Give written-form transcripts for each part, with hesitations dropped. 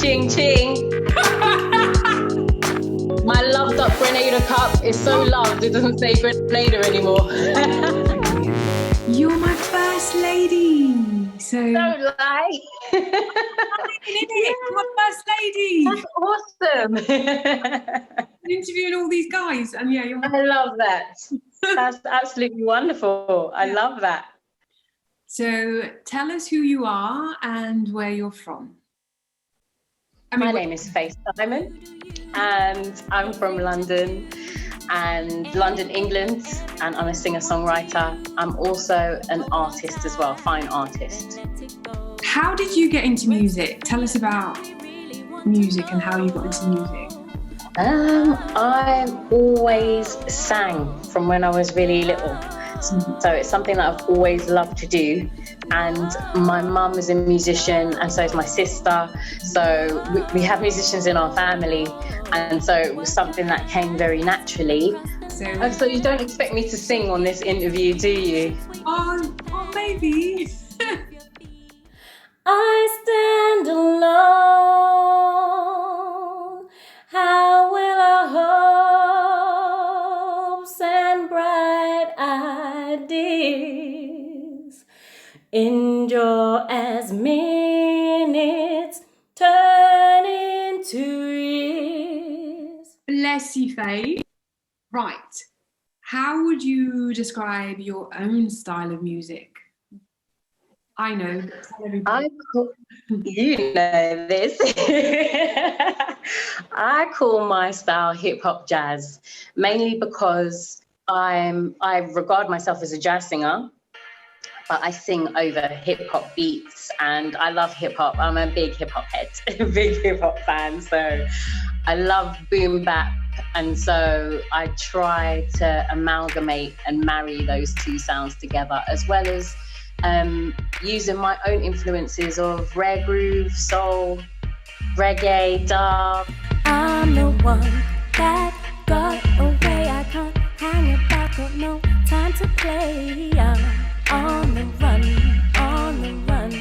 Ching ching. My loved up Grenada cup is so loved it doesn't say Grenada anymore. You're my first lady. So Don't lie. You're my first lady. That's awesome. Interviewing all these guys, and yeah, you're. I love that. That's absolutely wonderful. I love that. So tell us who you are and where you're from. My name is Fae Simon, and I'm from London, England, and I'm a singer-songwriter. I'm also an artist as well, fine artist. How did you get into music? Tell us about music and how you got into music. I always sang from when I was really little. So it's something that I've always loved to do. And my mum is a musician, and so is my sister. So we have musicians in our family. And so it was something that came very naturally. So you don't expect me to sing on this interview, do you? Oh maybe. I stand alone. How will our hopes and bright ideas endure as minutes turn into years? Bless you, Faye. Right. How would you describe your own style of music? I know. Tell everybody. You know this. I call my style hip hop jazz, mainly because I regard myself as a jazz singer, but I sing over hip hop beats, and I love hip hop. I'm a big hip hop head, big hip hop fan. So I love boom bap, and so I try to amalgamate and marry those two sounds together, as well as using my own influences of rare groove, soul, reggae, dub. I'm the one that got away. I can't hang it back, got no time to play. I'm on the run, on the run,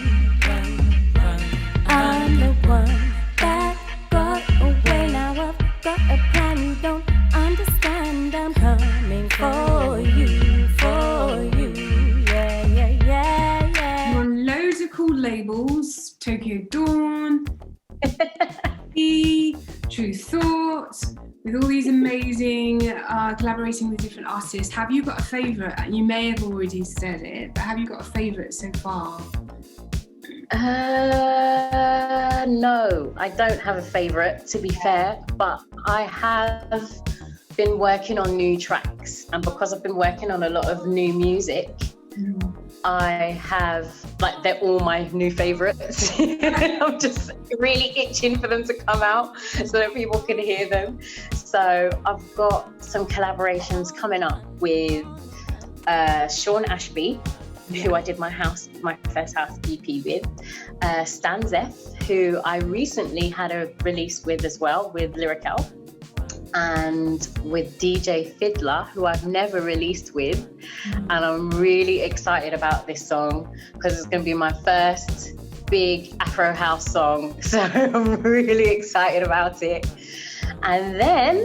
run, run. I'm the one that got away. Now I've got a plan you don't understand. I'm coming for you, for you. Yeah, yeah, yeah, yeah. You're on loads of cool labels: Tokyo Dawn, True Thoughts, with all these amazing collaborating with different artists. Have you got a favourite? You may have already said it, but have you got a favourite so far? No, I don't have a favourite, to be fair, but I have been working on new tracks, and because I've been working on a lot of new music, I have, they're all my new favourites. I'm just really itching for them to come out so that people can hear them. So I've got some collaborations coming up with Sean Ashby, who I did my first house EP with, Stan Zeth, who I recently had a release with as well, with Lyrical, and with DJ Fiddler, who I've never released with. And I'm really excited about this song because it's going to be my first big Afro house song. So I'm really excited about it. And then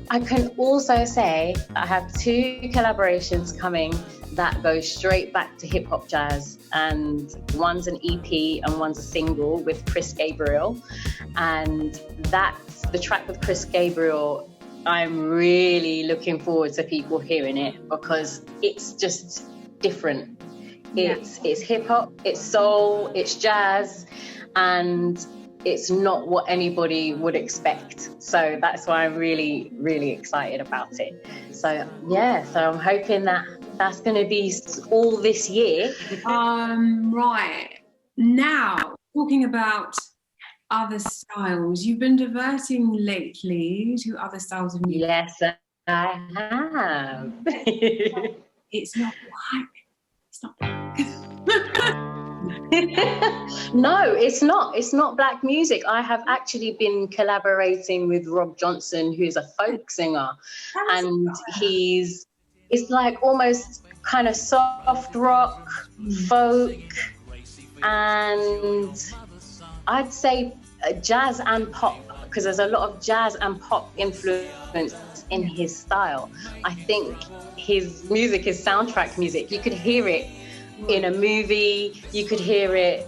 I can also say I have two collaborations coming that go straight back to hip hop jazz, and one's an EP and one's a single with Chris Gabriel. And that's the track with Chris Gabriel. I'm really looking forward to people hearing it because it's just different. It's hip hop, it's soul, it's jazz, and it's not what anybody would expect. So that's why I'm really, really excited about it. So yeah, so I'm hoping that that's going to be all this year. Right. Now, talking about other styles, you've been diverting lately to other styles of music. Yes, I have. It's not black. It's not black. No, it's not. It's not black music. I have actually been collaborating with Rob Johnson, who's a folk singer, and it's like almost kind of soft rock, folk, and I'd say jazz and pop, because there's a lot of jazz and pop influence in his style. I think his music is soundtrack music. You could hear it in a movie, you could hear it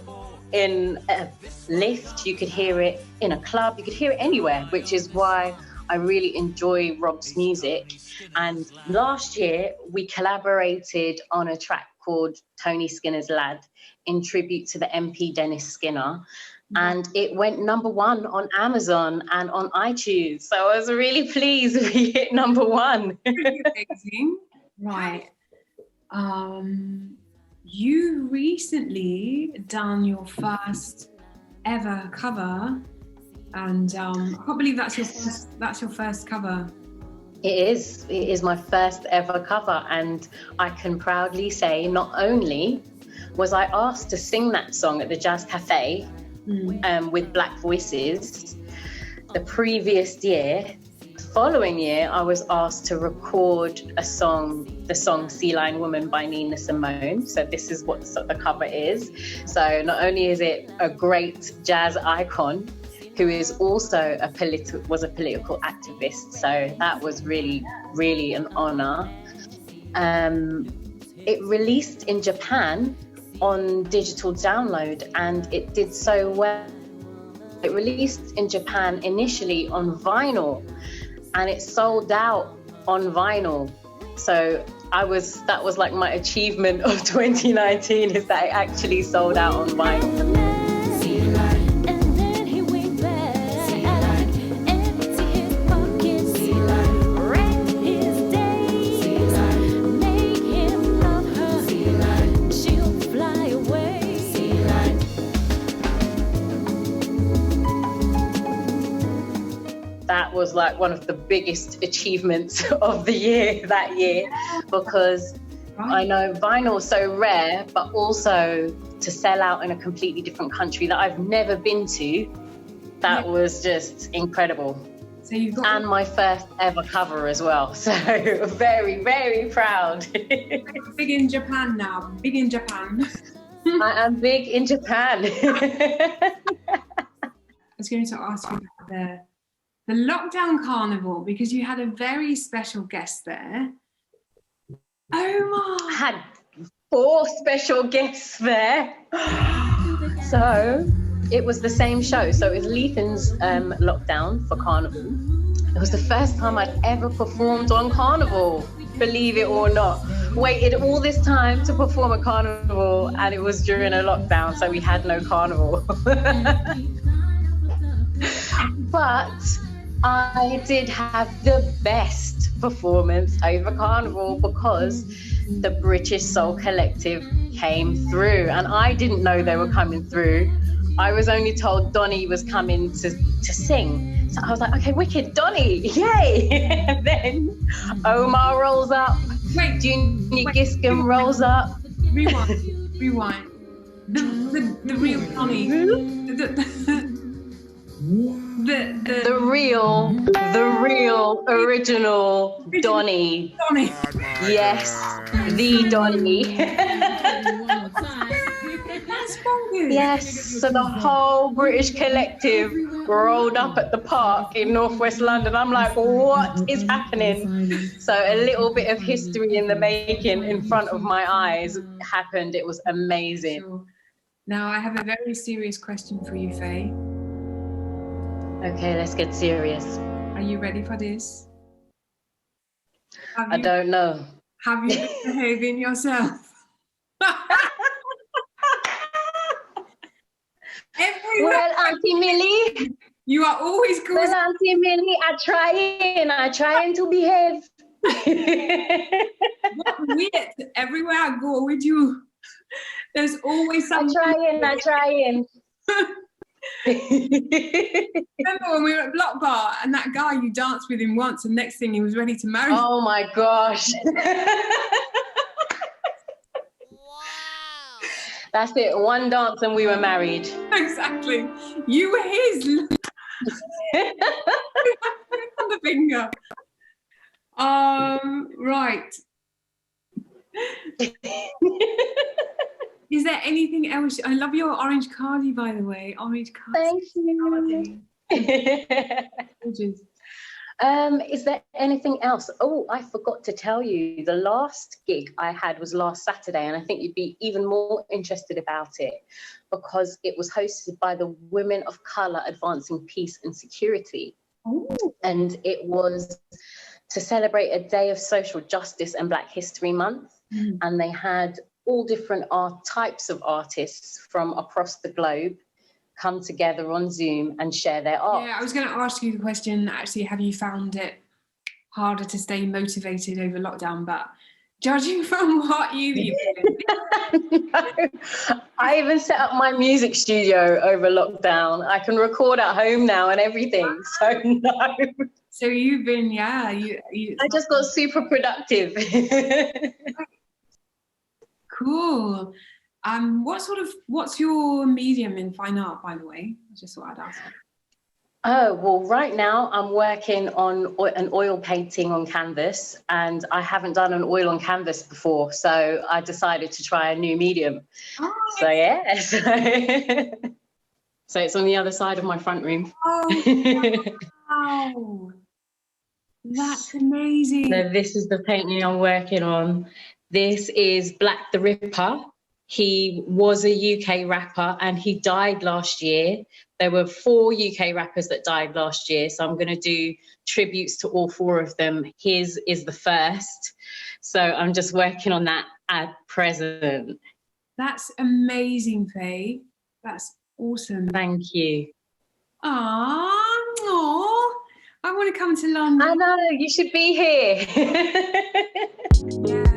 in a lift, you could hear it in a club, you could hear it anywhere, which is why I really enjoy Rob's music. And last year we collaborated on a track called Tony Skinner's Lad in tribute to the MP Dennis Skinner. And it went #1 on Amazon and on iTunes. So I was really pleased we hit #1. Amazing. Right. You recently done your first ever cover, and I can't believe that's your first cover. It is my first ever cover, and I can proudly say not only was I asked to sing that song at the Jazz Cafe with Black Voices the previous year, the following year I was asked to record the song Sea Lion Woman by Nina Simone. So this is what the cover is. So not only is it a great jazz icon who is also was a political activist, so that was really, really an honor. It released in Japan on digital download, and it did so well. It released in Japan initially on vinyl, and it sold out on vinyl. So that was like my achievement of 2019, is that it actually sold out on vinyl. That was like one of the biggest achievements of the year that year, because I know vinyl is so rare, but also to sell out in a completely different country that I've never been to, that was just incredible. So you've got and my first ever cover as well, so very, very proud. Big in Japan now, big in Japan. I am big in Japan. I was going to ask you about the lockdown carnival, because you had a very special guest there. Omar! I had 4 special guests there. So it was the same show. So it was Lethan's lockdown for Carnival. It was the first time I'd ever performed on Carnival, believe it or not. Waited all this time to perform at Carnival, and it was during a lockdown, so we had no Carnival. But I did have the best performance over Carnival, because the British Soul Collective came through, and I didn't know they were coming through. I was only told Donnie was coming to sing. So I was like, okay, wicked, Donnie, yay! And then Omar rolls up, Junior Giscombe rolls up. Rewind. The real Donnie. The real original Donnie. Yes, the Donnie. That's bonkers. Yes, so the whole British collective rolled up at the park in northwest London. I'm like, what is happening? So a little bit of history in the making in front of my eyes happened. It was amazing. Sure. Now I have a very serious question for you, Faye. Okay, let's get serious. Are you ready for this? I don't know. Have you been behaving yourself? Well, Auntie Millie. You are always good. Well, Auntie Millie, I trying to behave. What weird. Everywhere I go with you, there's always something. I'm trying. Remember when we were at Block Bar and that guy, you danced with him once and next thing he was ready to marry you? Oh my gosh. That's it, one dance and we were married. Exactly. You were his. On the finger. Right. Is there anything else? I love your orange cardi, by the way. Orange cardi. Thank you. Gorgeous. Is there anything else? Oh, I forgot to tell you, the last gig I had was last Saturday, and I think you'd be even more interested about it because it was hosted by the Women of Colour Advancing Peace and Security. Ooh. And it was to celebrate a day of social justice and Black History Month. And they had all different types of artists from across the globe come together on Zoom and share their art. Yeah, I was going to ask you the question, actually, have you found it harder to stay motivated over lockdown? But judging from what you've been No, I even set up my music studio over lockdown. I can record at home now and everything, so no. So you've been, I just got super productive. Cool. What's your medium in fine art, by the way? I just thought I'd ask. Oh, well, right now I'm working on an oil painting on canvas, and I haven't done an oil on canvas before, so I decided to try a new medium. Oh, so yeah, so it's on the other side of my front room. Oh, wow. That's amazing. So this is the painting I'm working on. This is Black the Ripper. He was a UK rapper and he died last year. There were 4 UK rappers that died last year, so I'm going to do tributes to all 4 of them. His is the first. So I'm just working on that at present. That's amazing, Faye. That's awesome. Thank you. Aww. I want to come to London. I know, you should be here. Yeah.